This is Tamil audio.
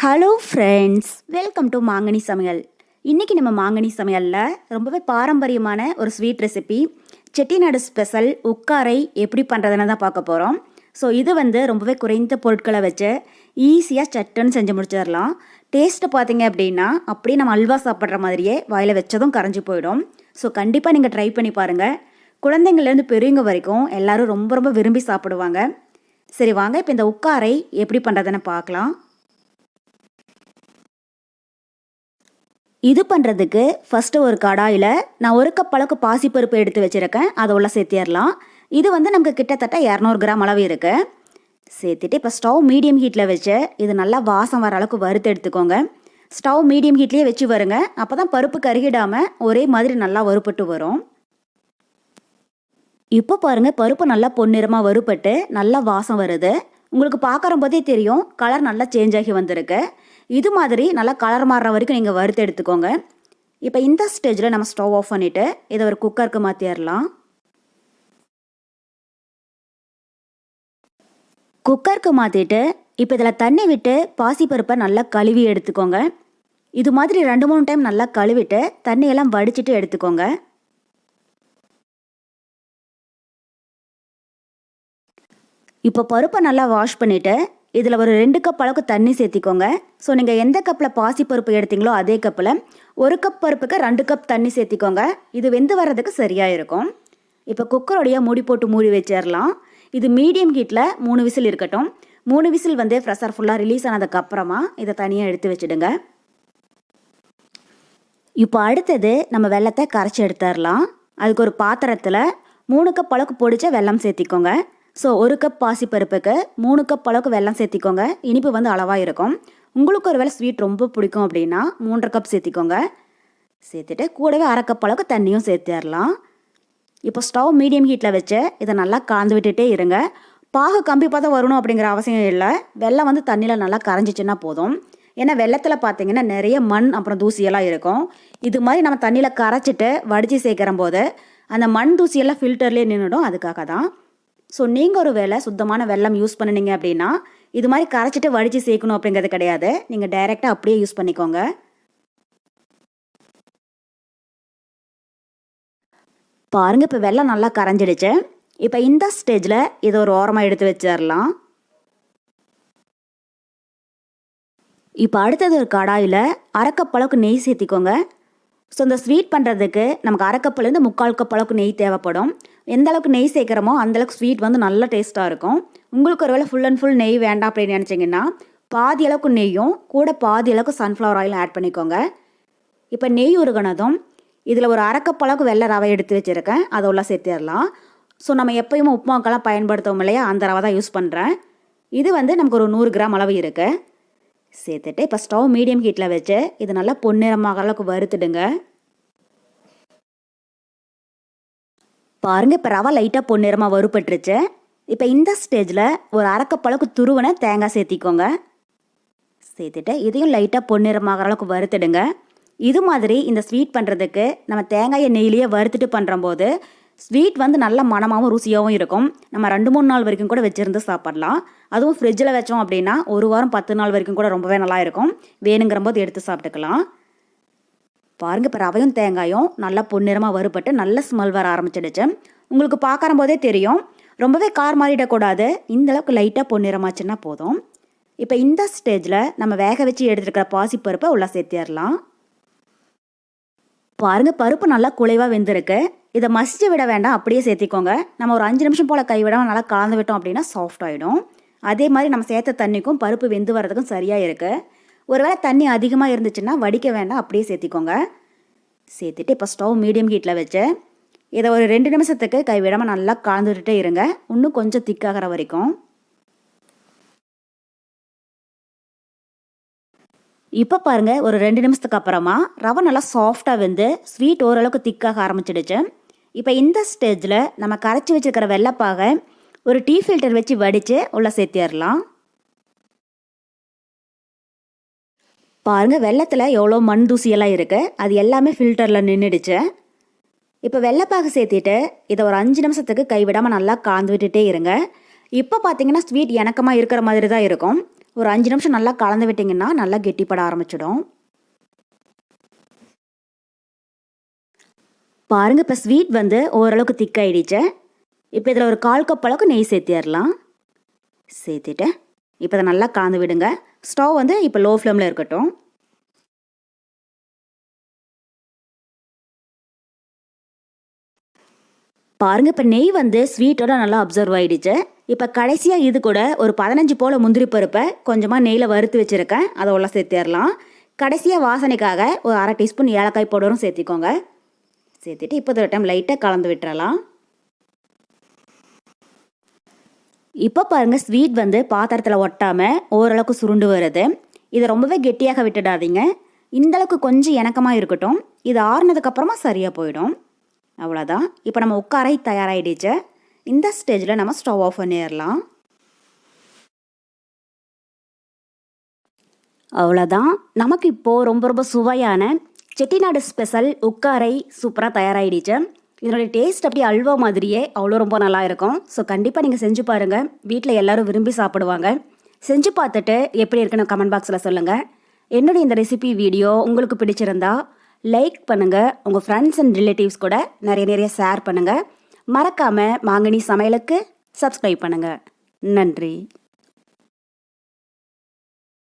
ஹலோ ஃப்ரெண்ட்ஸ், வெல்கம் டு மாங்கனி சமையல். இன்றைக்கி நம்ம மாங்கனி சமையலில் ரொம்பவே பாரம்பரியமான ஒரு ஸ்வீட் ரெசிபி செட்டிநாடு ஸ்பெஷல் உக்காரை எப்படி பண்ணுறதுன்னு தான் பார்க்க போகிறோம். ஸோ இது ரொம்பவே குறைந்த பொருட்களை வச்சு ஈஸியாக சட்டுன்னு செஞ்சு முடிச்சிடலாம். டேஸ்ட்டு பார்த்தீங்க அப்படின்னா அப்படியே நம்ம அல்வா சாப்பிட்ற மாதிரியே வாயில் வச்சதும் கரைஞ்சி போயிடும். ஸோ கண்டிப்பாக நீங்கள் ட்ரை பண்ணி பாருங்கள். குழந்தைங்கள்லேருந்து பெரியவங்க வரைக்கும் எல்லோரும் ரொம்ப ரொம்ப விரும்பி சாப்பிடுவாங்க. சரி வாங்க, இப்போ இந்த உக்காரை எப்படி பண்ணுறதுன்னு பார்க்கலாம். இது பண்ணுறதுக்கு ஃபஸ்ட்டு ஒரு கடாயில் நான் 1 கப் அளவுக்கு பாசிப்பருப்பு எடுத்து வச்சுருக்கேன். அதை உள்ள சேர்த்திடலாம். இது நமக்கு கிட்டத்தட்ட 200 கிராம் அளவு இருக்குது. சேர்த்துட்டு இப்போ ஸ்டவ் மீடியம் ஹீட்டில் வச்சு இது நல்லா வாசம் வர அளவுக்கு வறுத்து எடுத்துக்கோங்க. ஸ்டவ் மீடியம் ஹீட்லேயே வச்சு வருங்க. அப்போ தான் பருப்பு கருகிடாமல் ஒரே மாதிரி நல்லா வறுப்பட்டு வரும். இப்போ பாருங்கள், பருப்பு நல்லா பொன்னிறமாக வறுப்பட்டு நல்லா வாசம் வருது. உங்களுக்கு பார்க்குற போதே தெரியும் கலர் நல்லா சேஞ்ச் ஆகி வந்திருக்கு. இது மாதிரி நல்லா கலர் மாறுற வரைக்கும் நீங்கள் வறுத்து எடுத்துக்கோங்க. இப்போ இந்த ஸ்டேஜில் நம்ம ஸ்டவ் ஆஃப் பண்ணிவிட்டு இதை ஒரு குக்கருக்கு மாற்றிடலாம். குக்கருக்கு மாற்றிட்டு இப்போ இதில் தண்ணி விட்டு பாசிப்பருப்பை நல்லா கழுவி எடுத்துக்கோங்க. இது மாதிரி 2-3 டைம் நல்லா கழுவிட்டு தண்ணியெல்லாம் வடிச்சிட்டு எடுத்துக்கோங்க. இப்போ பருப்பை நல்லா வாஷ் பண்ணிவிட்டு இதில் ஒரு 2 கப் அளவுக்கு தண்ணி சேர்த்திக்கோங்க. ஸோ நீங்கள் எந்த கப்பில் பாசிப்பருப்பு எடுத்தீங்களோ அதே கப்பில் 1 கப் பருப்புக்கு 2 கப் தண்ணி சேர்த்திக்கோங்க. இது வெந்து வர்றதுக்கு சரியாக இருக்கும். இப்போ குக்கரோடைய மூடி போட்டு மூடி வச்சிடலாம். இது மீடியம் ஹீட்டில் 3 விசில் இருக்கட்டும். 3 விசில் ப்ரெஷர் ஃபுல்லாக ரிலீஸ் ஆனதுக்கப்புறமா இதை தனியாக எடுத்து வச்சுடுங்க. இப்போ அடுத்தது நம்ம வெல்லத்தை கரைச்சி எடுத்துடலாம். அதுக்கு ஒரு பாத்திரத்தில் 3 கப் அளவுக்கு பொடிச்ச வெல்லம் சேர்த்திக்கோங்க. ஸோ 1 கப் பாசிப்பருப்புக்கு 3 கப் அளவுக்கு வெல்லம் சேர்த்திக்கோங்க. இனிப்பு அளவாக இருக்கும். உங்களுக்கு ஒரு வேளை ஸ்வீட் ரொம்ப பிடிக்கும் அப்படின்னா 3.5 கப் சேர்த்திக்கோங்க. சேர்த்துட்டு கூடவே 1/2 கப் அளவுக்கு தண்ணியும் சேர்த்திடலாம். இப்போ ஸ்டவ் மீடியம் ஹீட்டில் வச்சு இதை நல்லா கலந்து விட்டுட்டே இருங்க. பாகு கம்பி பார்த்தா வரணும் அப்படிங்கிற அவசியம் இல்லை. வெல்லம் தண்ணியில் நல்லா கரைஞ்சிச்சின்னா போதும். ஏன்னா வெள்ளத்தில் பார்த்தீங்கன்னா நிறைய மண் அப்புறம் தூசியெல்லாம் இருக்கும். இது மாதிரி நம்ம தண்ணியில் கரைச்சிட்டு வடித்து சேர்க்குற போது அந்த மண் தூசியெல்லாம் ஃபில்டர்லேயே நின்றுடும். அதுக்காக தான். ஸோ நீங்கள் ஒரு வேளை சுத்தமான வெல்லம் யூஸ் பண்ணினீங்க அப்படின்னா இது மாதிரி கரைச்சிட்டு வடித்து சேர்க்கணும் அப்படிங்கிறது கிடையாது. நீங்கள் டைரெக்டாக அப்படியே யூஸ் பண்ணிக்கோங்க. பாருங்கள், இப்போ வெல்லம் நல்லா கரைஞ்சிடுச்சு. இப்போ இந்த ஸ்டேஜில் இதை ஒரு ஓரமாக எடுத்து வச்சிடலாம். இப்போ அடுத்தது ஒரு கடாயில் 1/2 கப் அளவுக்கு நெய் சேர்த்திக்கோங்க. ஸோ இந்த ஸ்வீட் பண்ணுறதுக்கு நமக்கு 1/2 கப்லேருந்து 3/4 கப் அளவுக்கு நெய் தேவைப்படும். எந்த அளவுக்கு நெய் சேர்க்குறமோ அந்தளவுக்கு ஸ்வீட் நல்லா டேஸ்ட்டாக இருக்கும். உங்களுக்கு ஒரு வேளை ஃபுல் அண்ட் ஃபுல் நெய் வேண்டாம் அப்படின்னு நினச்சிங்கன்னா பாதி அளவுக்கு நெய்யும் கூட பாதி அளவுக்கு சன்ஃப்ளவர் ஆயிலும் ஆட் பண்ணிக்கோங்க. இப்போ நெய் உருகினதும் இதில் ஒரு 1/2 கப் அளவுக்கு வெள்ளை ரவை எடுத்து வச்சுருக்கேன். அதை உள்ள சேர்த்திடலாம். ஸோ நம்ம எப்போயுமே உப்புமாக்கெல்லாம் பயன்படுத்தவும் இல்லையா, அந்த ரவை தான் யூஸ் பண்ணுறேன். இது நமக்கு ஒரு 100 கிராம் அளவு இருக்குது. சேர்த்துட்டு இப்போ ஸ்டவ் மீடியம் ஹீட்டில் வச்சு இது நல்லா பொன்னிறமாக அளவுக்கு வறுத்துடுங்க. பாருங்கள், இப்போ ரவை லைட்டாக பொன்னிறமாக வறுப்பட்டுருச்சு. இப்போ இந்த ஸ்டேஜில் ஒரு 1/2 கப் அளவுக்கு துருவனை தேங்காய் சேர்த்திக்கோங்க. சேர்த்துட்டு இதையும் லைட்டாக பொன்னிறமாக அளவுக்கு வறுத்துடுங்க. இது மாதிரி இந்த ஸ்வீட் பண்ணுறதுக்கு நம்ம தேங்காயை நெய்லியே வறுத்துட்டு பண்ணுறம்போது ஸ்வீட் நல்ல மணமாகவும் ருசியாகவும் இருக்கும். நம்ம 2-3 நாள் வரைக்கும் கூட வச்சுருந்து சாப்பிட்லாம். அதுவும் ஃப்ரிட்ஜில் வச்சோம் அப்படின்னா 1 வாரம் 10 நாள் வரைக்கும் கூட ரொம்பவே நல்லா இருக்கும். வேணுங்கிற போது எடுத்து சாப்பிட்டுக்கலாம். பாருங்கள், இப்போ ரவையும் தேங்காயும் நல்லா பொன்னிறமாக வறுப்பட்டு நல்ல ஸ்மெல் வர ஆரம்பிச்சிடுச்சு. உங்களுக்கு பார்க்குற போதே தெரியும். ரொம்பவே கார் மாறிடக்கூடாது. இந்தளவுக்கு லைட்டாக பொன்னிறமாச்சுன்னா போதும். இப்போ இந்த ஸ்டேஜில் நம்ம வேக வச்சு எடுத்துருக்கிற பாசிப்பருப்பை உள்ள சேர்த்திடலாம். பாருங்கள், பருப்பு நல்லா குழைவாக வெந்திருக்கு. இதை மசிச்சு விட வேண்டாம், அப்படியே சேர்த்திக்கோங்க. நம்ம ஒரு 5 நிமிஷம் போல் கைவிடாமல் நல்லா கலந்து விட்டோம் அப்படின்னா சாஃப்ட் ஆகிடும். அதே மாதிரி நம்ம சேர்த்த தண்ணிக்கும் பருப்பு வெந்து வரதுக்கும் சரியாக இருக்குது. ஒருவேளை தண்ணி அதிகமாக இருந்துச்சுன்னா வடிக்க வேண்டாம், அப்படியே சேர்த்திக்கோங்க. சேர்த்துட்டு இப்போ ஸ்டவ் மீடியம் ஹீட்டில் வச்சு இதை ஒரு 2 நிமிஷத்துக்கு கைவிடாமல் நல்லா கலந்து விட்டுட்டே இருங்க. இன்னும் கொஞ்சம் திக்காகிற வரைக்கும். இப்போ பாருங்கள், ஒரு 2 நிமிஷத்துக்கு அப்புறமா ரவை நல்லா சாஃப்டாக வெந்து ஸ்வீட் ஓரளவுக்கு திக்காக ஆரம்பிச்சிடுச்சு. இப்போ இந்த ஸ்டேஜில் நம்ம கரைச்சி வச்சுருக்கிற வெள்ளைப்பாகை ஒரு டீ ஃபில்டர் வச்சு வடித்து உள்ளே சேர்த்திடலாம். பாருங்கள், வெள்ளத்தில் எவ்வளோ மண் தூசியெல்லாம் இருக்குது. அது எல்லாமே ஃபில்டரில் நின்றுடுச்சு. இப்போ வெள்ளைப்பாகு சேர்த்திட்டு இதை ஒரு 5 நிமிஷத்துக்கு கைவிடாமல் நல்லா கலந்து விட்டுட்டே இருங்க. இப்போ பார்த்தீங்கன்னா ஸ்வீட் இணக்கமாக இருக்கிற மாதிரி தான் இருக்கும். ஒரு 5 நிமிஷம் நல்லா கலந்து விட்டிங்கன்னா நல்லா கெட்டிப்பட ஆரம்பிச்சிடும். பாருங்கள், இப்போ ஸ்வீட் வந்து ஓரளவுக்கு திக்காயிடுச்சு. இப்போ இதில் ஒரு 1/4 கப் அளவுக்கு நெய் சேர்த்திடலாம். சேர்த்துட்டு இப்போ இதை நல்லா கலந்து விடுங்க. ஸ்டவ் வந்து இப்போ லோ ஃப்ளேமில் இருக்கட்டும். பாருங்கள், இப்போ நெய் வந்து ஸ்வீட்டோட நல்லா அப்சர்வ் ஆகிடுச்சு. இப்போ கடைசியாக இது கூட ஒரு 15 போல் முந்திரி பருப்பை கொஞ்சமாக நெய்யில் வறுத்து வச்சுருக்கேன், அதை உள்ள சேர்த்திடலாம். கடைசியாக வாசனைக்காக ஒரு 1/2 டீஸ்பூன் ஏலக்காய் பவுடரும் சேர்த்திக்கோங்க. சேர்த்துட்டு இப்போ ஒரு டைம் லைட்டாக கலந்து விட்டுறலாம். இப்போ பாருங்கள், ஸ்வீட் வந்து பாத்திரத்தில் ஒட்டாமல் ஓரளவுக்கு சுருண்டு வருது. இதை ரொம்பவே கெட்டியாக விட்டுடாதீங்க. இந்தளவுக்கு கொஞ்சம் இணக்கமாக இருக்கட்டும். இது ஆறுனதுக்கப்புறமா சரியாக போயிடும். அவ்வளோதான். இப்போ நம்ம உக்காரை தயாராகிடுச்சு. இந்த ஸ்டேஜில் நம்ம ஸ்டவ் ஆஃப் பண்ணிடலாம். அவ்வளோதான். நமக்கு இப்போது ரொம்ப ரொம்ப சுவையான செட்டிநாடு ஸ்பெஷல் உக்காரை சூப்பராக தயாராகிடுச்சு. இதனுடைய டேஸ்ட் அப்படியே அல்வா மாதிரியே அவ்வளோ ரொம்ப நல்லா இருக்கும். ஸோ கண்டிப்பாக நீங்கள் செஞ்சு பாருங்கள். வீட்டில் எல்லோரும் விரும்பி சாப்பிடுவாங்க. செஞ்சு பார்த்துட்டு எப்படி இருக்குன்னு கமெண்ட் பாக்ஸில் சொல்லுங்கள். என்னுடைய இந்த ரெசிபி வீடியோ உங்களுக்கு பிடிச்சிருந்தா லைக் பண்ணுங்கள். உங்கள் ஃப்ரெண்ட்ஸ் அண்ட் ரிலேட்டிவ்ஸ் கூட நிறைய ஷேர் பண்ணுங்கள். மறக்காமல் மாங்கனி சமையலுக்கு சப்ஸ்கிரைப் பண்ணுங்கள். நன்றி.